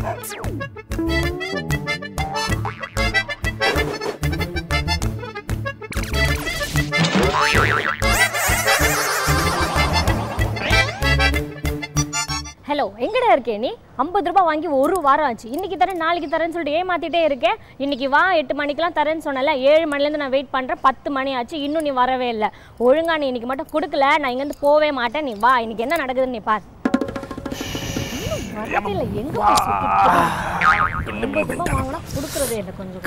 Hello, எங்கடா இருக்கே நீ? 50 ரூபாய் வாங்கி ஒரு வாரம் ஆச்சு. இன்னைக்கு தரேன் நாளைக்கு தரேன்னு சொல்லிட்டு ஏமாத்திட்டே இருக்கேன். இன்னைக்கு வா 8 மணிக்கெல்லாம் தரேன்னு சொன்னல, 7 மணிலேருந்து நான் வெயிட் பண்ணுறேன். 10 மணி ஆச்சு, இன்னும் நீ வரவே இல்லை. ஒழுங்கா நீ இன்னைக்கு மட்டும் கொடுக்கல, நான் இங்கேருந்து போவே மாட்டேன். நீ வா, இன்னைக்கு என்ன நடக்குதுன்னு நீ பாரு. கொடுக்கறதே இல்லை கொஞ்சம்.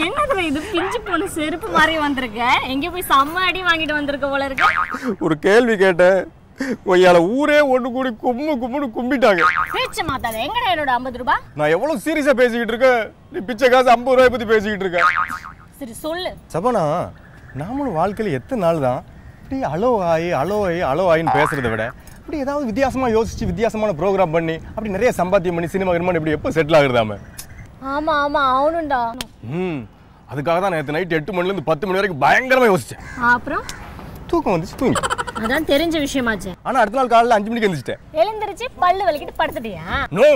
என்னது இது பிஞ்சு போன செருப்பு மாதிரி வந்திருக்க? எங்க போய் செம்ம அடி வாங்கிட்டு வந்திருக்க போல இருக்கு. ஒரு கேள்வி கேட்டேன், கொய்யால ஊரே ஒண்ணு கூடி கும்முன்னு கும்பிட்டாங்க. பேச்ச மாத்தாத. எங்கடா என்னோட 50 ரூபாய்? நான் எவ்வளவு சீரியஸா பேசிக்கிட்டு இருக்கேன், நீ பிச்சை காசு 50 ரூபாய் பத்தி பேசிக்கிட்டு இருக்க. சரி சொல்லு. சபனா, நாமளும் வாழ்க்கையில எத்தனை நாள் தான் இப்படி அலோ ஆயின்னு பேசுறதை விட இப்படி ஏதாவது வித்தியாசமா யோசிச்சு வித்தியாசமான ப்ரோக்ராம் பண்ணி அப்படி நிறைய சம்பாத்தியம் பண்ணி சினிமா கிரிமான் இப்படி எப்போ செட்டில் ஆகுறதாம? ஆமா ஆமா அவனுண்டா. அதுக்காக தான் நேற்று நைட் 8 மணிலேருந்து 10 மணி வரைக்கும் பயங்கரமா யோசிச்சேன். அப்புறம் தூக்கம் வந்துச்சு, தூங்கி. அதான் தெரிஞ்ச விஷயமாச்சு. ஆனா அடுத்த நாள் காலையில 5 மணிக்கு எழுந்திரிச்சிட்டேன். எழுந்திருச்சு பல்லு வலிக்கிட்டு படுத்துட்டியா? நோ,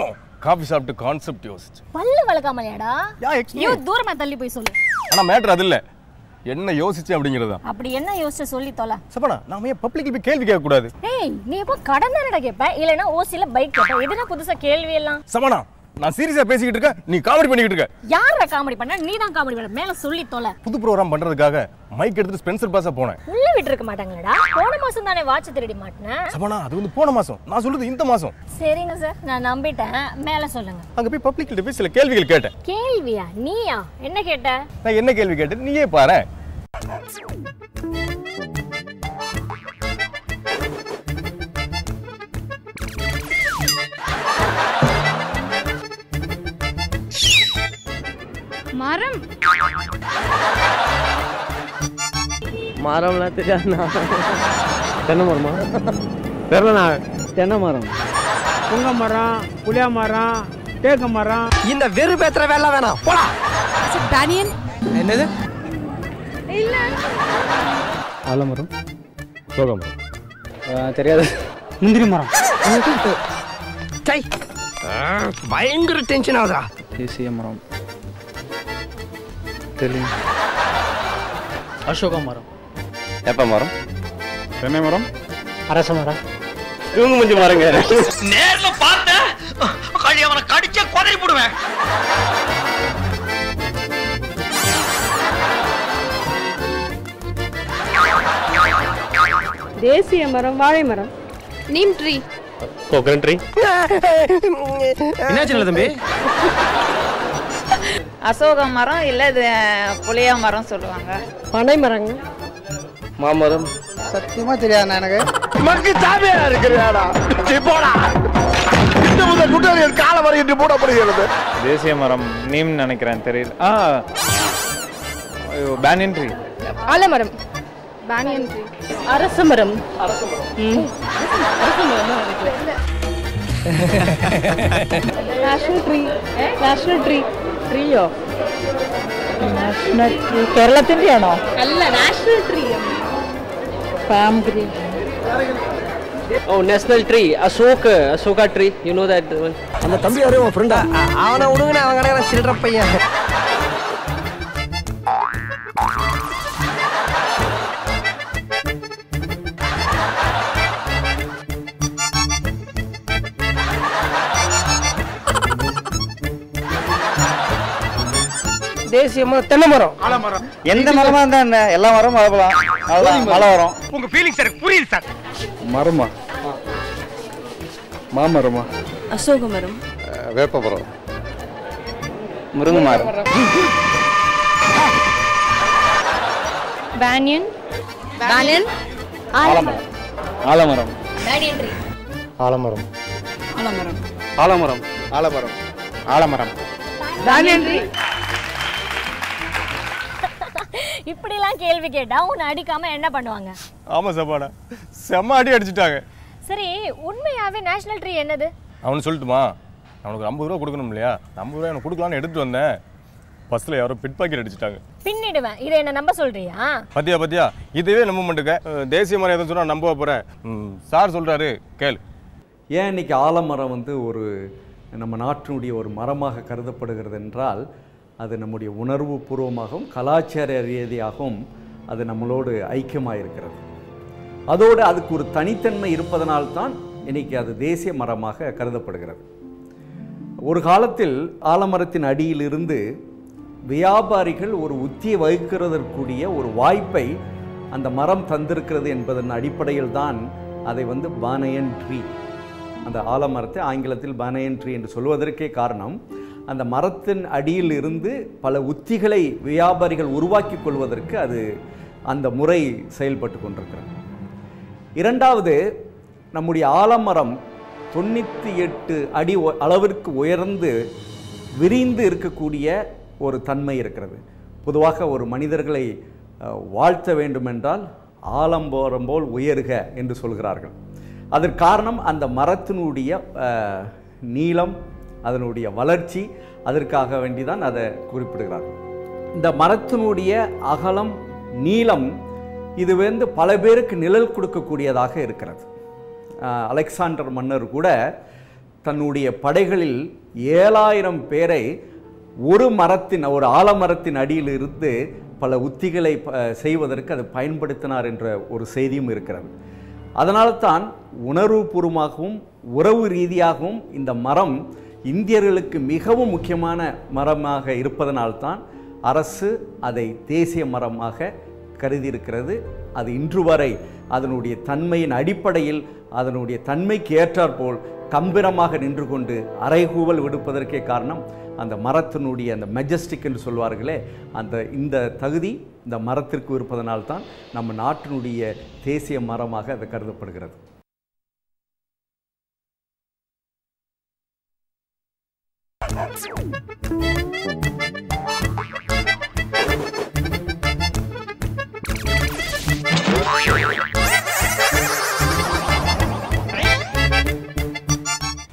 காபி சாப்பிட்டு கான்செப்ட் யோசிச்சு. பல்லு வலக்காமலையாடா? ஐயோ, தூரமா தள்ளி போய் சொல்லு. ஆனா மேட்டர் அது இல்ல, என்ன யோசிச்சு அப்படிங்கறதா. அப்படி என்ன யோசிச்சு சொல்லி தொலை. சபனா, நாம ஏன் பப்ளிக்ல போய் கேள்வி கேட்க கூடாது? ஏய், நீ எப்போ கடன் தானடா கேப்ப, இல்லனா ஓசில பைக் கேப்ப. எதுனா புதுசா கேள்வி எல்லாம்? சபனா, நான் சீரியஸா பேசிக்கிட்டு இருக்கேன், நீ காமெடி பண்ணிக்கிட்டு இருக்க. யாரா காமெடி பண்ண? நீ தான் காமெடி பண்ண. மேல சொல்லி தொலை. புது ப்ரோகிராம் பண்றதுக்காக மைக் எடுத்து ஸ்பென்சர் பாஸா போனேன். உள்ள விட்டு இருக்க மாட்டாங்கடா. போன மாசம் தானே வாட்ச் திருடி மாட்டேன். சபனா, அது வந்து போன மாசம், நான் சொல்றது இந்த மாசம். சரிங்க சார், நான் நம்பிட்டேன். மேல சொல்லுங்க. அங்க போய் பப்ளிக்ல போய் சில கேள்விகள் கேட்டேன். கேள்வியா? நீயா? என்ன கேட்ட? நான் என்ன கேள்வி கேட்டேன் நீயே பாரு. மரம். மரம்லாம் தெரியாதுண்ணா. தென்னை மரமா? தெரியலண்ணா. தென்னை மரம், புங்க மரம், புளியா மரம், தேக்கு மரம். இந்த வெறு பேத்துற வேலை வேணாம், போடா. பேனியன். என்னது? இல்ல. ஆலமரம், சோகமரம். தெரியாது. முந்திரி மரம். பயங்கர டென்ஷன் ஆகுதா? தேசிய மரம் தெரியும். அசோக மரம், வேப்ப மரம், தென்னை மரம், அரச மரம். இவங்க முஞ்சி மரங்க. நேர்ல பார்த்தேன், அவனை கடிச்சே கொதறி போடுவேன். தேசிய மரம் வாழை மரம். நீம் ட்ரீ. Coconut tree. என்னாச்சு தம்பி? அசோக மரம் இல்ல இது புளியா மரம் சொல்லுவாங்க. பனை மரங்க. மாமரம். சத்தியமா தெரியாது எனக்கு. மக்கு சாமியா இருக்கிறாடா. போடா. இந்த முதல் குட்டரில் கால வரையிட்டு போடப்படுகிறது. தேசிய மரம் நீம் நினைக்கிறேன், தெரியல. Banyan tree. ஆலமரம். Banyan tree. அரச மரம். அரச மரம். National tree. National tree. ട്രീയോ? നാഷണൽ ട്രീ കേരളത്തിൻ്റെയാണോ? അല്ല, national tree. Palm green. Oh, national tree, Ashoka tree. You know that one? அந்த தம்பி யாரோ உன் ஃப்ரெண்டா? அவனை விடுங்க, அவன் கிடையாது சில்லற பையன். தேசிய மரம் தென்னை மரம். ஆலமரம். எந்த மரமா இருந்தா என்ன, எல்லா மரமும் வளர்க்கலாம். அதுதான் மழை வரும். உங்க ஃபீலிங்ஸ் எனக்கு புரியுது சார். மரமா? மாமரமா? அசோக மரம். வேப்ப மரம், முருங்கை மரம். பேனியன். பேனியன். ஆலமரம். ஆலமரம். Banyan tree. ஆலமரம். ஆலமரம். ஆலமரம். ஆலமரம். ஆலமரம். Banyan tree. இப்படிலாம் கேள்வி கேட்டா உன்னை அடிக்காம என்ன பண்ணுவாங்க? ஆமா சபாடா, செம்ம அடி அடிச்சுட்டாங்க. சரி, உண்மையாவே நேஷனல் ட்ரீ என்னது? அவனு சொல்லட்டுமா? அவனுக்கு 50 ரூபா கொடுக்கணும் இல்லையா? 50 ரூபா அவனுக்கு கொடுக்கலான்னு எடுத்துட்டு வந்தேன். பஸ்ல யாரோ பிட் பாக்கெட் அடிச்சிட்டாங்க. பின்னிடுவேன். இதை என்ன நம்ப சொல்றியா? பத்தியா இதுவே நம்ப மாட்டேங்க. தேசிய மரம் எதுவும் சொன்னா நம்ப போற. சார் சொல்றாரு கேளு. ஏன் இன்னைக்கு ஆலமரம் வந்து ஒரு நம்ம நாட்டினுடைய ஒரு மரமாக கருதப்படுகிறது என்றால் அது நம்முடைய உணர்வு பூர்வமாகவும் கலாச்சார ரீதியாகவும் அது நம்மளோடு ஐக்கியமாக இருக்கிறது. அதோடு அதுக்கு ஒரு தனித்தன்மை இருப்பதனால்தான் இன்னைக்கு அது தேசிய மரமாக கருதப்படுகிறது. ஒரு காலத்தில் ஆலமரத்தின் அடியிலிருந்து வியாபாரிகள் ஒரு உத்தியை வகுக்கிறதற்குரிய ஒரு வாய்ப்பை அந்த மரம் தந்திருக்கிறது என்பதன் அடிப்படையில் தான் அதை வந்து பானயன் ட்ரீ, அந்த ஆலமரத்தை ஆங்கிலத்தில் பானயன் ட்ரீ என்று சொல்வதற்கே காரணம் அந்த மரத்தின் அடியில் இருந்து பல உத்திகளை வியாபாரிகள் உருவாக்கி கொள்வதற்கு அது அந்த முறை செயல்பட்டு கொண்டிருக்கிறது. இரண்டாவது, நம்முடைய ஆலமரம் 98 அடி அளவிற்கு உயர்ந்து விரிந்து இருக்கக்கூடிய ஒரு தன்மை இருக்கிறது. பொதுவாக ஒரு மனிதர்களை வாழ்த்த வேண்டுமென்றால் ஆலம்பரம் போல் உயருக என்று சொல்கிறார்கள். அதற்கு காரணம் அந்த மரத்தினுடைய நீளம், அதனுடைய வளர்ச்சி, அதற்காக வேண்டிதான் அதை குறிப்பிடுகிறார்கள். இந்த மரத்தினுடைய அகலம், நீளம் இது வந்து பல பேருக்கு நிழல் கொடுக்கக்கூடியதாக இருக்கிறது. அலெக்சாண்டர் மன்னர் கூட தன்னுடைய படைகளில் 7000 பேரை ஒரு ஆலமரத்தின் அடியில் இருந்து பல உத்திகளை செய்வதற்கு அது பயன்படுத்தினார் என்ற ஒரு செய்தியும் இருக்கிறது. அதனால்தான் உணர்வுபூர்வமாகவும் உறவு ரீதியாகவும் இந்த மரம் இந்தியர்களுக்கு மிகவும் முக்கியமான மரமாக இருப்பதனால்தான் அரசு அதை தேசிய மரமாக கருதியிருக்கிறது. அது இன்று வரை அதனுடைய தன்மையின் அடிப்படையில் அதனுடைய தன்மைக்கு ஏற்றாற்போல் கம்பீரமாக நின்று கொண்டு அறைகூவல் விடுப்பதற்கே காரணம் அந்த மரத்தினுடைய அந்த மெஜஸ்டிக் என்று சொல்வார்களே, இந்த தகுதி இந்த மரத்திற்கு இருப்பதனால்தான் நம்ம நாட்டினுடைய தேசிய மரமாக அது கருதப்படுகிறது.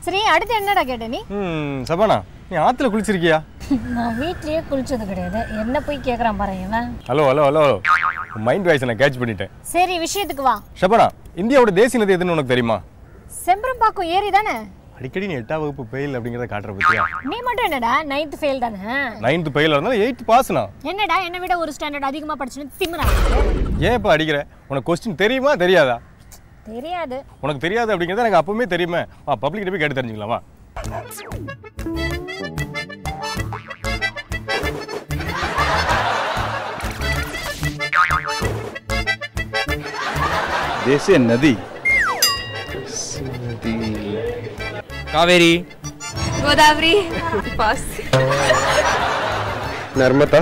சரி, அடுத்து என்னடா கேட்ட நீ? சபானா, நீ ஆத்துல குளிச்சிருக்கியா? நான் வீட்லயே குளிச்சது கிடையாது. என்ன போய் கேக்குறான் பாரு இவன். ஹலோ மைண்ட் வாய்ஸ் நான் கேட்ச் பண்ணிட்டேன். சரி, விஷயத்துக்கு வா. சபானா, இந்தியாவோட தேசிய நதி எதுன்னு உனக்கு தெரியுமா? செம்பரம்பாக்கம் ஏரி தானே? அடிக்கடி நீ 8ஆம் வகுப்பு ஃபெயில் அப்படிங்கறத காட்ற பத்தியா? நீ மட்டும் என்னடா 9th ஃபெயில் தானே? 9th ஃபெயில் இருந்தா 8th பாஸ்னா. என்னடா என்ன விட ஒரு ஸ்டாண்டர்ட் அதிகமா படிச்சேன்னு திமிரா? ஏன் இப்ப அடிக்கிற? உனக்கு क्वेश्चन தெரியுமா தெரியாதா? தெரியாது. உனக்கு தெரியாது அப்படிங்கறது எனக்கு அப்பவே தெரியுமே. வா பப்ளிக் கிட்ட போய் கேட்டு தெரிஞ்சுக்கலாம் வா. தேசிய நதி காவேரி, கோதாவரி, பாஸ், நர்மதா.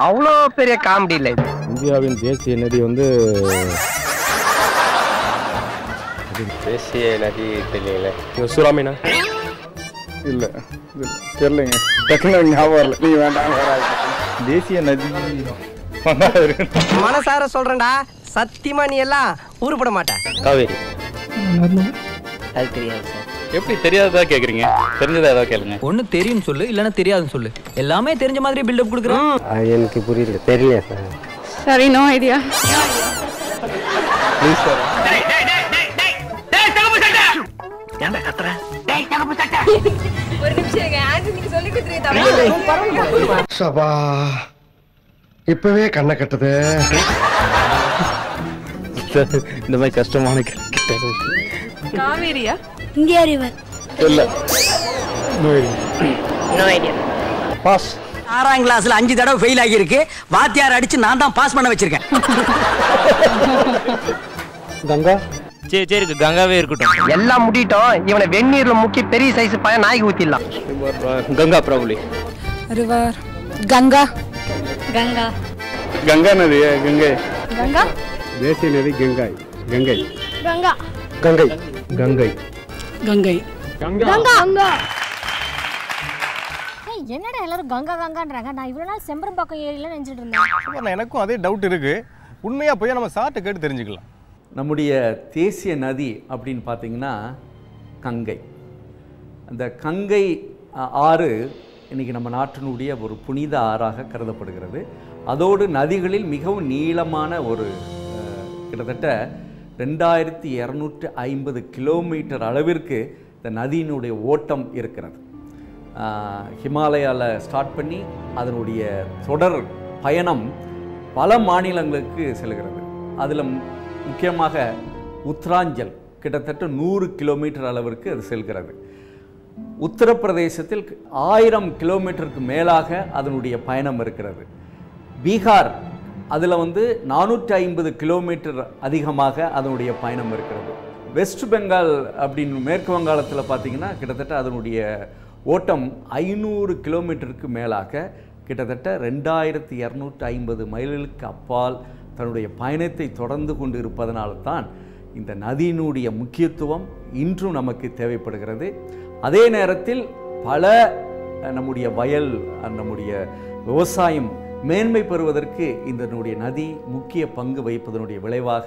அவ்வளோ பெரிய காமெடி இல்லை. இந்தியாவின் தேசிய நதி வந்து தேசிய நதி தெரியல. சூறாமீனா இல்ல தெரியலங்க. டக்குனு ஞாபகம் இல்லை. நீ வேண்டாம் தேசிய நதி மனசார சொல்றேன்டா, சத்தியமா நீ எல்லாம் ஊருப்பட மாட்டேன். காவேரி. அது தெரியாது சார். எப்படி தெரியாததா கேக்குறீங்க? தெரிஞ்சதா ஏதாவது கேளுங்க. ஒண்ணு தெரியும் சொல்லு, இல்லன்னா தெரியாதுன்னு சொல்லு. எல்லாமே தெரிஞ்ச மாதிரி பில்டப் கொடுக்குறேன். எனக்கு புரியல, தெரியல சார். சரி, நோ ஐடியா. Please sir. ஒரு நிமிஷம் ஆன்சர் நீங்க சொல்லி கொடுத்துறீங்க. சபா இப்பவே கண்ணை கட்டுது. இந்த மாதிரி கஷ்டமான காவேரியா? India river. இல்ல. No idea. பாஸ். 6ஆம் கிளாஸ்ல 5 தடவை ஃபெயில் ஆகி இருக்கு. வாத்தியார் அடிச்சு நான் தான் பாஸ் பண்ண வச்சிருக்கேன். கங்கா. சரி கங்காவே இருக்கட்டும். எல்லாம் முடிட்டோம். இவனை வெந்நீர்ல முக்கி பெரிய சைஸ் பையன் நாய்க்கு ஊத்திடலாம். கங்கா ப்ராபப்லி. ரிவர். கங்கா. கங்கா. கங்கா நதி. கங்கை. கங்கா. தேசிய நதி கங்கை. கங்கை. கங்கா. கங்கை. கங்கை. கங்கை. கங்கா. கங்கா. ஏய், என்னடா எல்லாரும் கங்கா கங்கான்றாங்க? நான் இவ்வளவு நாள் செம்பரம்பாக்கம் ஏரியில நினைச்சிட்டு இருந்தேன். எனக்கும் அதே டவுட் இருக்கு. உண்மையா போய் நம்ம சார்ட்ட கேட்டு தெரிஞ்சுக்கலாம். நம்முடைய தேசிய நதி அப்படின்னு பார்த்தீங்கன்னா கங்கை. அந்த கங்கை ஆறு இன்றைக்கி நம்ம நாட்டினுடைய ஒரு புனித ஆறாக கருதப்படுகிறது. அதோடு நதிகளில் மிகவும் நீளமான ஒரு கிட்டத்தட்ட 2250 கிலோமீட்டர் அளவிற்கு இந்த நதியினுடைய ஓட்டம் இருக்கிறது. ஹிமாலயாவில் ஸ்டார்ட் பண்ணி அதனுடைய தொடர் பயணம் பல மாநிலங்களுக்கு செல்கிறது. அதில் முக்கியமாக உத்தராஞ்சல் கிட்டத்தட்ட 100 கிலோமீட்டர் அளவிற்கு அது செல்கிறது. உத்தரப்பிரதேசத்தில் 1000 கிலோமீட்டருக்கு மேலாக அதனுடைய பயணம் இருக்கிறது. பீகார் அதில் 450 கிலோமீட்டர் அதிகமாக அதனுடைய பயணம் இருக்கிறது. வெஸ்ட் பெங்கால் அப்படின்னு மேற்கு வங்காளத்தில் பார்த்திங்கன்னா கிட்டத்தட்ட அதனுடைய ஓட்டம் 500 கிலோமீட்டருக்கு மேலாக கிட்டத்தட்ட 2250 மைல்களுக்கு அப்பால் தன்னுடைய பயணத்தை தொடர்ந்து கொண்டு இருப்பதனால தான் இந்த நதியினுடைய முக்கியத்துவம் இன்றும் நமக்கு தேவைப்படுகிறது. அதே நேரத்தில் பல நம்முடைய வயல் நம்முடைய விவசாயம் மேன்மை பெறுவதற்கு இதனுடைய நதி முக்கிய பங்கு வகிப்பதனுடைய விளைவாக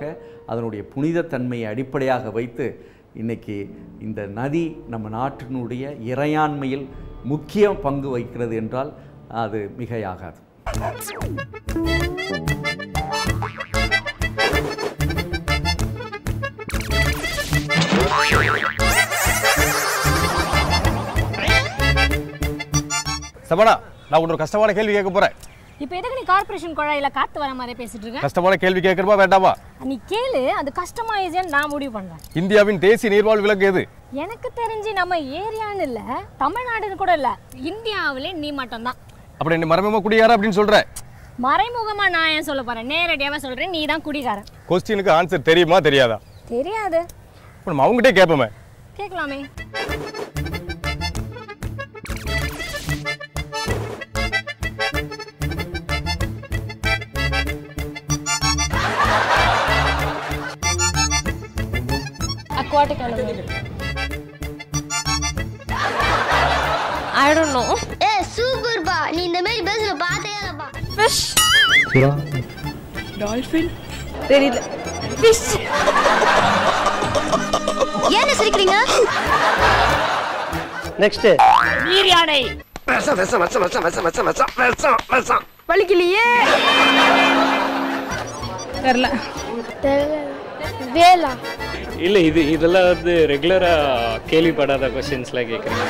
அதனுடைய புனித தன்மையை அடிப்படையாக வைத்து இன்றைக்கி இந்த நதி நம்ம நாட்டினுடைய இறையாண்மையில் முக்கிய பங்கு வகிக்கிறது என்றால் அது மிகையாகாது. சபனா, நான் ஒரு கஷ்டமான கேள்வி கேட்க போறேன். இப்போ எதுக்கு நீ கார்ப்பரேஷன் குழாயில காத்து வர மாதிரி பேசிட்டு இருக்க? கஷ்டமான கேள்வி கேட்கறப்பா வேண்டாமா? நீ கேளு, அது கஷ்டமா ஈஸியான்னு நான் முடிவு பண்றேன். இந்தியாவின் தேசிய நீர்வாழ் விலங்கு எது? எனக்கு தெரிஞ்சு நம்ம ஏரியான்னு இல்ல, தமிழ்நாடுன்னு கூட இல்ல, இந்தியாவிலே நீ மட்டும் தான். அப்படி என்ன மறைமுகமா குடிகார அப்படின்னு சொல்ற? மறைமுகமா நான் ஏன் சொல்ல போறேன், நேரடியாவே சொல்றேன், நீ தான் குடிகாரன். क्वेश्चनக்கு ஆன்சர் தெரியுமா தெரியாதா? தெரியாது. நம்ம அவங்ககிட்ட கேட்போமே. கேட்கலாமே. Aquatic animal. I don't know. Super பா, நீ இந்த மாதிரி பேசுற பார்த்தே இல்லப்பா. Fish. சுறா. Dolphin. தெரியல. Fish. ஏன் சிரிக்கிறீங்க? நெக்ஸ்ட் நீர் யானை. வலிக்கலையே. தெரியல. வேலா. இல்ல இதெல்லாம் ரெகுலரா கேள்விப்படாத क्वेश्चंसலாம் கேக்குறீங்க.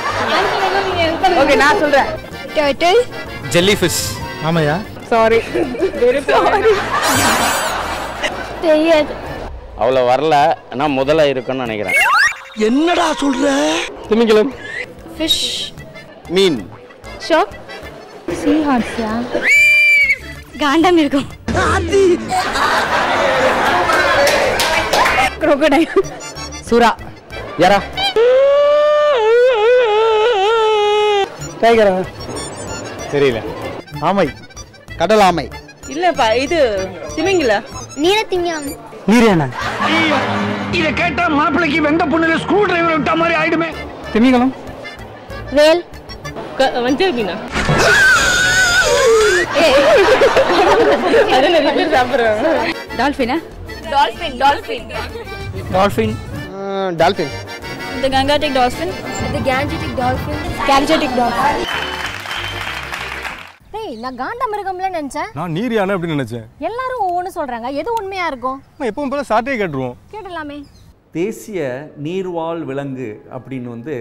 ஓகே, நான் சொல்றேன். டர்ட்டில். Jelly fish. ஆமாயா? சாரி. Very sorry. தெரியாது. அவ்வளவு வரல, ஆனா முதல்ல இருக்குன்னு நினைக்கிறேன். என்னடா சொல்ற? திமிங்கலம். ஃபிஷ். மீன். ஷார்க். சீ ஹார்ஸ்யா. காண்டம் இருக்கும். crocodile. சுறா. யாரா? டைகரா? தெரியல. ஆமை. கடல் ஆமை. இல்லப்பா, இது திமிங்கல. நீலத்திமிங்கலம். நீரேனா? இத கேட்டா மாப்பிளைக்கு வெந்த புண்ணுல ஸ்க்ரூ டிரைவர் விட்ட மாதிரி ஆயிடுமே. திமிங்கலம். வேல். மஞ்சள் மீனா. அது நிறைய பேர் சாப்பிடுறாங்க. டால்ஃபினா? Dolphin. Dolphin. Dolphin. The Gangetic dolphin. The Gangetic dolphin. Gangetic dolphin. டேய், நான் காண்ட மிருகம்ல நினைச்சேன். நான் நீர் யானை அப்படின்னு நினைச்சேன். எல்லாரும் ஒவ்வொன்று சொல்றாங்க, எது உண்மையா இருக்கும்? நான் எப்பவும் போல சாட்டே கேட்டுருவோம். கேட்டலாமே. தேசிய நீர்வாழ் விலங்கு அப்படின்னு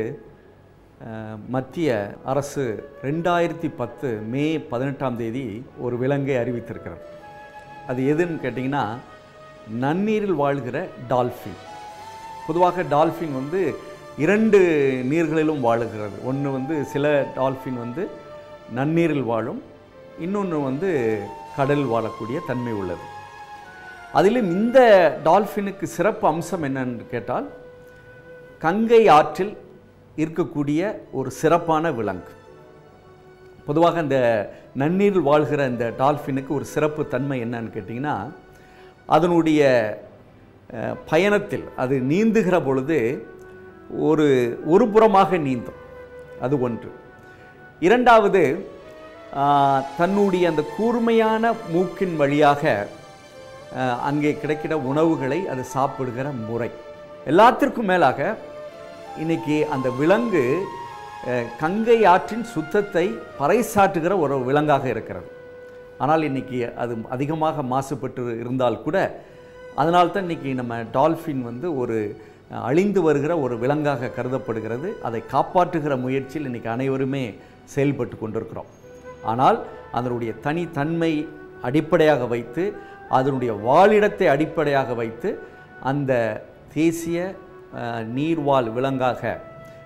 மத்திய அரசு 2010 மே 18ஆம் தேதி ஒரு விலங்கை அறிவித்திருக்கிறது. அது எதுன்னு கேட்டிங்கன்னா நன்னீரில் வாழ்கிற டால்ஃபின். பொதுவாக டால்ஃபின் 2 நீர்களிலும் வாழுகிறது. ஒன்று சில டால்ஃபின் நன்னீரில் வாழும், இன்னொன்று கடல் வாழக்கூடிய தன்மை உள்ளது. அதிலும் இந்த டால்ஃபினுக்கு சிறப்பு அம்சம் என்னன்னு கேட்டால் கங்கை ஆற்றில் இருக்கக்கூடிய ஒரு சிறப்பான விலங்கு. பொதுவாக இந்த நன்னீரில் வாழ்கிற இந்த டால்ஃபினுக்கு ஒரு சிறப்பு தன்மை என்னன்னு கேட்டிங்கன்னா அதனுடைய பயணத்தில் அது நீந்துகிற பொழுது ஒரு புறமாக நீந்தும். அது ஒன்று. இரண்டாவது, தன்னுடைய அந்த கூர்மையான மூக்கின் வழியாக அங்கே கிடைக்கிற உணவுகளை அது சாப்பிடுகிற முறை. எல்லாத்திற்கும் மேலாக இன்னைக்கு அந்த விலங்கு கங்கை ஆற்றின் சுத்தத்தை பறைசாற்றுகிற ஒரு விலங்காக இருக்கிறது. ஆனால் இன்றைக்கி அது அதிகமாக மாசுபட்டு இருந்தால் கூட அதனால்தான் இன்றைக்கி நம்ம டால்ஃபின் வந்து ஒரு அழிந்து வருகிற ஒரு விலங்காக கருதப்படுகிறது. அதை காப்பாற்றுகிற முயற்சியில் இன்றைக்கி அனைவருமே செயல்பட்டு கொண்டிருக்கிறோம். ஆனால் அதனுடைய தனித்தன்மை அடிப்படையாக வைத்து, அதனுடைய வாழிடத்தை அடிப்படையாக வைத்து அந்த தேசிய நீர்வாழ் விலங்காக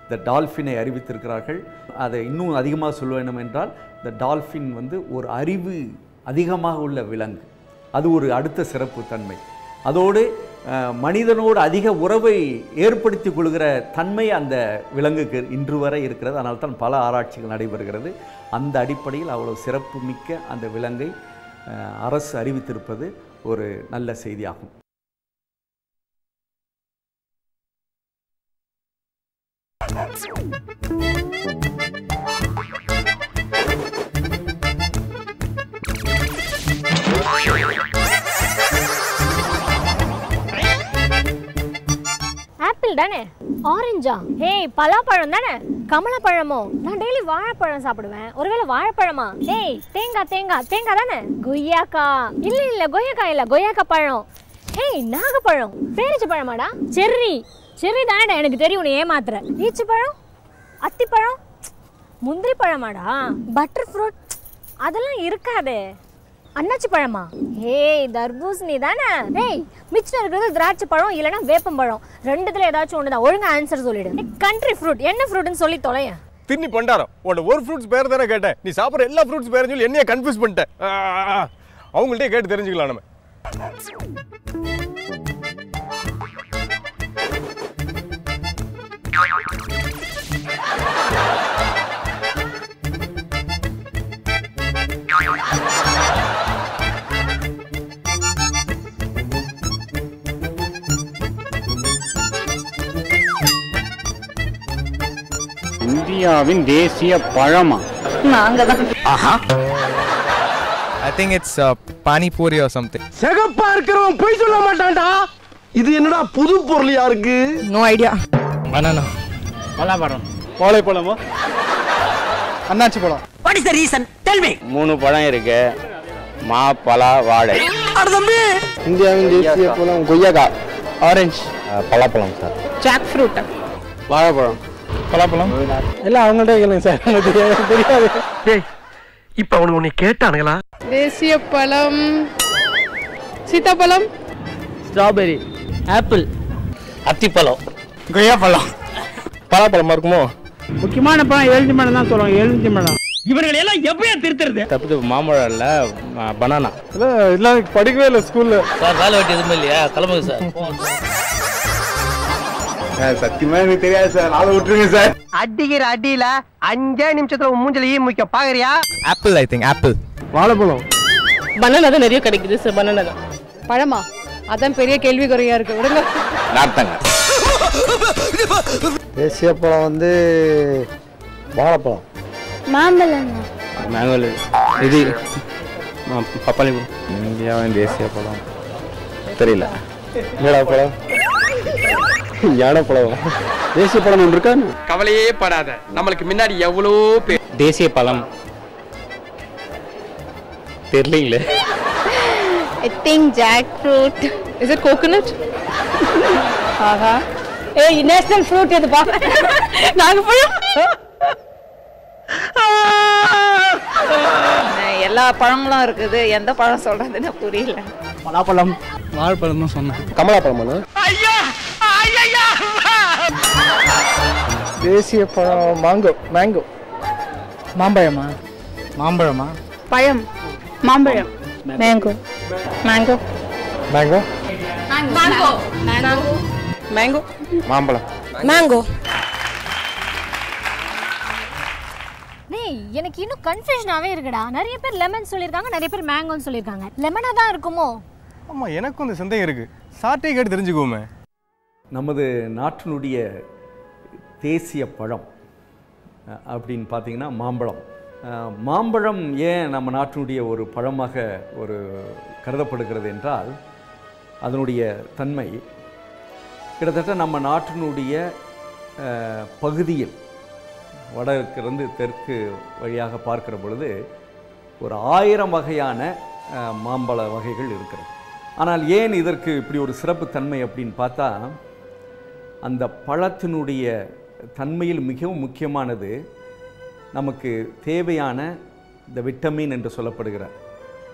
இந்த டால்ஃபினை அறிவித்திருக்கிறார்கள். அதை இன்னும் அதிகமாக சொல்ல வேண்டும் என்றால் இந்த டால்ஃபின் வந்து ஒரு அறிவு அதிகமாக உள்ள விலங்கு. அது ஒரு அடுத்த சிறப்பு தன்மை. அதோடு மனிதனோடு அதிக உறவை ஏற்படுத்தி கொள்கிற தன்மை அந்த விலங்குக்கு இன்று வரை இருக்கிறது. அதனால் தான் பல ஆராய்ச்சிகள் நடைபெறுகிறது. அந்த அடிப்படையில் அவ்வளவு சிறப்பு மிக்க அந்த விலங்கை அரசு அறிவித்திருப்பது ஒரு நல்ல செய்தியாகும். ஆப்பிள் தானே? ஆரஞ்சா? ஏய் பலாப்பழம் தானே? கமலாப்பழமோ? நான் டெய்லி வாழைப்பழம் சாப்பிடுவேன். ஒருவேளை வாழைப்பழமா? ஏய் தேங்காய் தேங்காய் தேங்காய் தானே? கொய்யாக்கா? இல்ல இல்ல கொய்யாக்கா இல்ல, கொய்யாக்கா பழம். ஏய் நாகப்பழம்? பேரிச்சை பழமாடா? செர்ரி செர்ரி தானே? எனக்கு தெரியும், உன்னை ஏமாத்துற. ஈச்சி பழம்? அத்திப்பழம்? முந்திரி பழமாடா? Butter fruit? அதெல்லாம் இருக்காதே. அன்னாச்சி பழமா? ஏய் தர்பூசணி தானே? ஏய் மிச்சம் இருக்கிறது திராட்சை பழம் இல்லைன்னா வேப்பம்பழம். ரெண்டுத்துல ஏதாச்சும் ஒண்ணுதான். ஒழுங்கா ஆன்சர் சொல்லிடு. கண்ட்ரி ஃப்ரூட் என்ன ஃப்ரூட்னு சொல்லி தொலையேன். தின்னி பண்டாரம். உன்னோட ஒரு ஃப்ரூட்ஸ் பேர் தானே கேட்டேன். நீ சாப்பிட்ற எல்லா ஃப்ரூட்ஸ் பேரும் சொல்லி என்னையே கன்ஃபியூஸ் பண்ணிட்டேன். அவங்கள்ட்டே கேட்டு தெரிஞ்சுக்கலாம் நம்ம. இந்தியாவின் தேசிய பழமா? I think it's panipuri or something. சிகப்பா இருக்கிறவன் போய் சொல்ல மாட்டான்டா. இது என்னடா புது பொருளியா இருக்கு? No idea. Banana. பலாப்பழம். வாழைப்பழமா? அன்னாச்சி பழம். What is the reason? Tell me. 3 பழம் இருக்கு. மா, பலா, வாழை. அட தம்பி. இந்தியாவின் தேசிய பழம் கொய்யாக்கா. ஆரஞ்சு. பலாப்பழம் சார். Jack fruit. வாழைப்பழம். பலாப்பழம். எல்லாம் அவங்கள்ட்ட கேளுங்க சார். எனக்கு தெரியாது. டேய் இப்ப அவனுக்கு உன்னை கேட்டானுங்களா? தேசிய பழம் சீதாப்பழம். ஸ்ட்ராபெரி. ஆப்பிள். அத்திப்பழம். கொய்யாப்பழம். பலாப்பழமா இருக்குமோ? முக்கியமான பழம் எலுமிச்சை பழம் தான் சொல்லுவாங்க. எலுமிச்சை பழம். இவர்களை எல்லாம் எப்பயா திருத்துறது? தப்பு மாம்பழம் இல்ல, பனானா. இல்ல படிக்கவே இல்லை ஸ்கூல்ல. சார் வேலை வெட்டி எதுவுமே இல்லையா? கிளம்புங்க சார். சத்தியமா எனக்கு தெரியாது சார். ஆளை விட்டுருங்க சார். அடிக்கிற அடியில 5 நிமிஷத்துல மூஞ்சல ஈ முக்க பாக்குறியா? ஆப்பிள். I think apple. வாழைப்பழம். பனானா தான் நிறைய கிடைக்குது சார். பனானா தான். பழமா? அதான் பெரிய கேள்விக்குறையா இருக்கு. விடுங்க. நார்த்தங்க. தேசிய பழம் வந்து வாழைப்பழம். மாம்பழம். மேங்கோ. இது பப்பாளி. இந்தியாவின் தேசிய பழம் தெரியல. பழம். யானைப்பழம். தேசிய பழம் ஒன்று இருக்கா? கவலையே படாத, நம்மளுக்கு முன்னாடி எவ்வளோ பேர். தேசிய பழம் தெரியலீங்களே. I think jackfruit. Is it coconut? ஆஹா. ஏய் நேஷனல் ஃப்ரூட் எது பா? நாகப்பழம். எல்லா பழங்களும் இருக்குது. எந்த பழம் சொல்றதுன்னு புரியல. பலாப்பழம். வாழைப்பழம் தான் சொன்னேன். கமலாப்பழமா? தேசிய பழம் மேங்கோ. மாம்பழமா? மாம்பழமா? பழம். மாம்பழம். Mango. Mango. Mango. Mango. Mango. மாம்பழம். மேங்கோ. டேய் எனக்கு இன்னும் கன்ஃபியூஷனாவே இருக்குடா. நிறைய பேர் லெமன் சொல்லிருக்காங்க, நிறைய பேர் மேங்கோன்னு சொல்லிருக்காங்க. லெமனா தான் இருக்குமோ? ஆமா, எனக்கும் அந்த சந்தேகம் இருக்கு. சாட்டை கேட்டு தெரிஞ்சுக்கோமே. நமது நாட்டினுடைய தேசிய பழம் அப்படின்னு பார்த்தீங்கன்னா மாம்பழம். மாம்பழம் ஏன் நம்ம நாட்டினுடைய ஒரு பழமாக ஒரு கருதப்படுகிறது என்றால் அதனுடைய தன்மை கிட்டத்தட்ட நம்ம நாட்டினுடைய பகுதியில் வடக்கிலிருந்து தெற்கு வழியாக பார்க்கிற பொழுது ஒரு 1000 வகையான மாம்பழ வகைகள் இருக்கிறது. ஆனால் ஏன் இதற்கு இப்படி ஒரு சிறப்பு தன்மை அப்படின்னு பார்த்தா, அந்த பழத்தினுடைய தன்மையில் மிகவும் முக்கியமானது நமக்கு தேவையான இந்த விட்டமின் என்று சொல்லப்படுகிற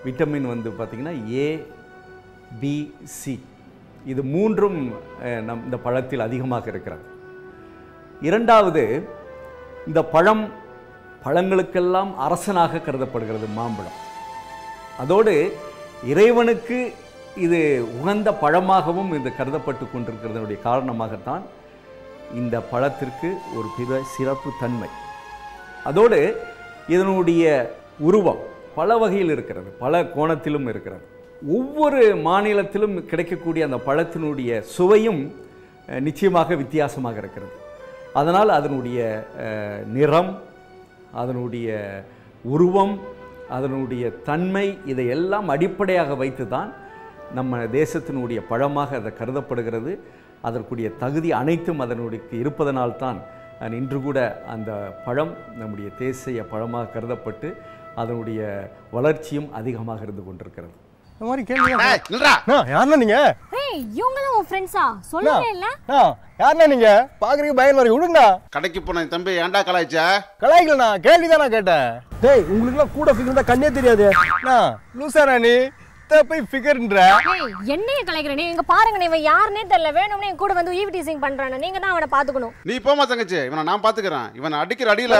விட்டமின் பார்த்திங்கன்னா A, B, C இது 3ம் இந்த பழத்தில் அதிகமாக இருக்கிறது. இரண்டாவது, இந்த பழங்களுக்கெல்லாம் அரசனாக கருதப்படுகிறது மாம்பழம். அதோடு இறைவனுக்கு இது உகந்த பழமாகவும் இது கருதப்பட்டு கொண்டிருக்கிறதனுடைய காரணமாகத்தான் இந்த பழத்திற்கு ஒரு சிறப்பு தன்மை. அதோடு இதனுடைய உருவம் பல வகையில் இருக்கிறது, பல கோணத்திலும் இருக்கிறது. ஒவ்வொரு மாநிலத்திலும் கிடைக்கக்கூடிய அந்த பழத்தினுடைய சுவையும் நிச்சயமாக வித்தியாசமாக இருக்கிறது. அதனால் அதனுடைய நிறம், அதனுடைய உருவம், அதனுடைய தன்மை இதையெல்லாம் அடிப்படையாக வைத்து தான் நம்ம தேசத்தினுடைய பழமாக அதை கருதப்படுகிறது. அதற்குரிய தகுதி அனைத்தும் அதனுடைய இருப்பதனால்தான் இன்று கூட அந்த பழம் நம்முடைய தேசிய பழமாக கருதப்பட்டு அதனுடைய வளர்ச்சியும் அதிகமாக இருந்து கொண்டிருக்கிறது. இந்த மாதிரி கேள்வி யாருன்னா நீங்க? இவங்கதான் உன் ஃப்ரெண்ட்ஸா? சொல்லவே இல்ல. யாருன்னா நீங்க? பாக்குறீங்க பயன் வரைக்கும் விடுங்கண்ணா. கடைக்கு போன தம்பி ஏன்டா கலாய்ச்சா? கலாய்க்கலண்ணா, கேள்விதானா கேட்டேன். டேய், உங்களுக்கு எல்லாம் கூட ஃபிகர் தான் கண்ணே தெரியாது. லூசாரா நீ? போய் ஃபிகர்ன்ற என்னைய கலாய்க்கிறேன். இங்க பாருங்க, இவன் யாருன்னே தெரியல, வேணும்னே என் கூட வந்து ஈவி டீசிங் பண்றானே. நீங்க தான் அவனை பாத்துக்கணும். நீ போமா தங்கச்சி, இவனை நான் பாத்துக்கிறேன். இவன் அடிக்கிற அடியில